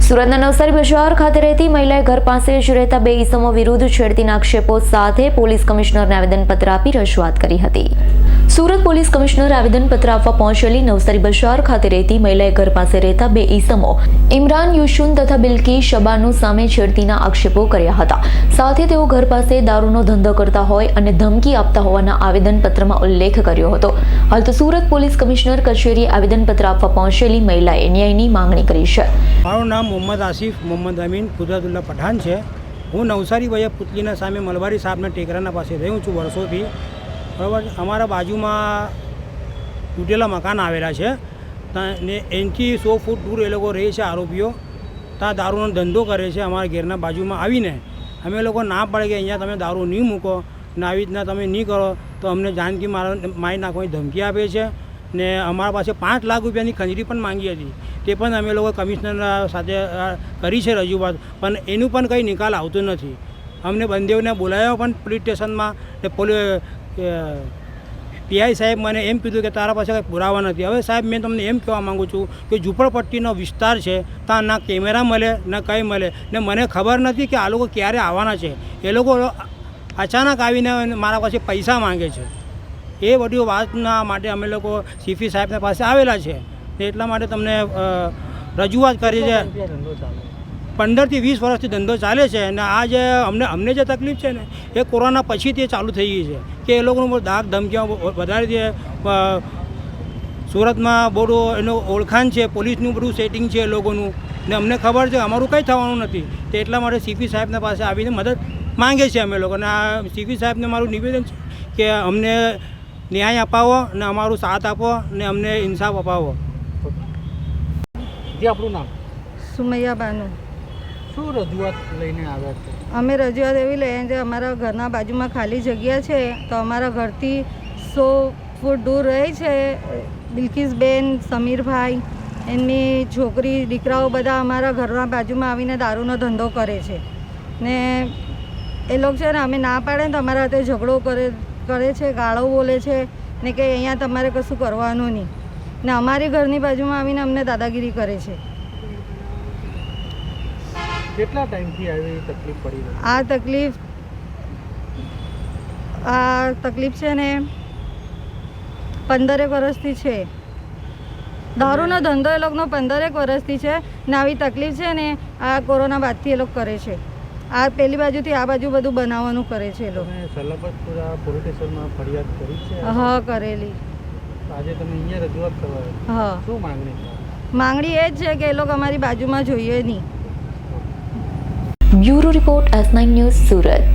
સુરતના નવસારી બજાર ખાતે રહેતી મહિલાએ ઘર પાસે જ રહેતા બે ઈસમો વિરુદ્ધ છેડતીના આક્ષેપો સાથે પોલીસ કમિશનરને આવેદનપત્ર આપી રજૂઆત કરી હતી। સુરત પોલીસ કમિશનર આવેદનપત્ર આપવા પહોંચેલી નવસારી બજાર ખાતે રહેતી મહિલાએ ઘર પાસે રહેતા બે ઈસમો ઇમરાન યુશુન તથા બિલ્કી શબાનુ સામે છેડતીના આક્ષેપો કર્યા હતા। સાથે તેઓ ઘર પાસે દારૂનો ધંધો કરતા હોય અને ધમકી આપતા હોવાના આવેદનપત્રમાં ઉલ્લેખ કર્યો હતો। હાલ તો સુરત પોલીસ કમિશનર કચેરીએ આવેદનપત્ર આપવા પહોંચેલી મહિલાએ ન્યાયની માંગણી કરી છે। મારું નામ મોહમ્મદ આસિફ મોહમ્મદ અમીન કુદરતુલ્લા પઠાણ છે। હું નવસારી વયે પુતલીના સામે મલબારી સાહેબના ટેકરાના પાસે રહું છું વર્ષોથી, બરાબર। અમારા બાજુમાં તૂટેલા મકાન આવેલા છે ને એનાથી 100 ફૂટ દૂર એ લોકો રહે છે આરોપીઓ। ત્યાં દારૂનો ધંધો કરે છે। અમારા ઘેરના બાજુમાં આવીને અમે લોકો ના પડે કે અહીંયા તમે દારૂ નહીં મૂકો ને આવી રીતના તમે નહીં કરો તો અમને જાનથી મારી નાખવાની ધમકી આપે છે ને અમારા પાસે 5 લાખ રૂપિયાની ખંજરી પણ માંગી હતી। તે પણ અમે લોકો કમિશનર સાથે કરી છે રજૂઆત, પણ એનું પણ કંઈ નિકાલ આવતો નથી। અમને બંદેવને બોલાવ્યો પણ પોલીસ સ્ટેશનમાં તે પીઆઈ સાહેબ મને એમ કીધું કે તારા પાસે કંઈ પુરાવા નથી। હવે સાહેબ મેં તમને એમ કહેવા માગું છું કે ઝૂંપડપટ્ટીનો વિસ્તાર છે, ત્યાં ના કેમેરા મળે ના કંઈ મળે ને મને ખબર નથી કે આ લોકો ક્યારે આવવાના છે। એ લોકો અચાનક આવીને મારા પાસે પૈસા માંગે છે। એ બધી વાતના માટે અમે લોકો સીપી સાહેબના પાસે આવેલા છે ને એટલા માટે તમને રજૂઆત કરી છે। 15 થી 20 વર્ષથી ધંધો ચાલે છે અને આ જે અમને જે તકલીફ છે ને એ કોરોના પછીથી ચાલુ થઈ ગઈ છે કે એ લોકોનું દાગ ધમકીઓ વધારે છે। સુરતમાં બહુ એનું ઓળખાણ છે, પોલીસનું બધું સેટિંગ છે એ લોકોનું ને અમને ખબર છે અમારું કંઈ થવાનું નથી। તો એટલા માટે સીપી સાહેબના પાસે આવીને મદદ માંગે છે અમે લોકો। અને આ સીપી સાહેબને મારું નિવેદન છે કે અમને ન્યાય અપાવો ને અમારું સાથ આપો ને અમને ઇન્સાફ અપાવો। જે આપણું નામ? સુમૈયા બાનુ। શું રજૂઆત લઈને આવ્યા છે? અમે રજૂઆત એવી લઈએ કે અમારા ઘરના બાજુમાં ખાલી જગ્યા છે, તો અમારા ઘરથી 100 ફૂટ દૂર રહે છે બિલ્કિસબેન, સમીરભાઈ, એમની છોકરી, દીકરાઓ બધા અમારા ઘરના બાજુમાં આવીને દારૂનો ધંધો કરે છે ને એ લોકો છે ને અમે ના પાડે ને તો અમારા હાથે ઝઘડો કરે છે, ગાળો બોલે છે ને કે અહીંયા તમારે કશું કરવાનું નહીં ને અમારી ઘરની બાજુમાં આવીને અમને દાદાગીરી કરે છે। કેટલા ટાઈમથી આવી તકલીફ પડી રહી? આ તકલીફ છે ને 15 વર્ષથી છે। દારૂનો ધંધો એ લોકોનો 15 વર્ષથી છે ને આવી તકલીફ છે ને આ કોરોના બાદથી એ લોકો કરે છે। આ પેલી બાજુથી આ બાજુ બધું બનાવવાનું કરે છે એ લોકો। સલાબતપુરા પોલીસ સ્ટેશનમાં ફરિયાદ કરી છે? હા, કરેલી। આજે તમે અહીંયા રજૂઆત કરવા? હા। શું માંગણી? માંગણી એ જ છે કે એ લોકો અમારી બાજુમાં જોઈએ નહીં। Bureau report S9 news Surat.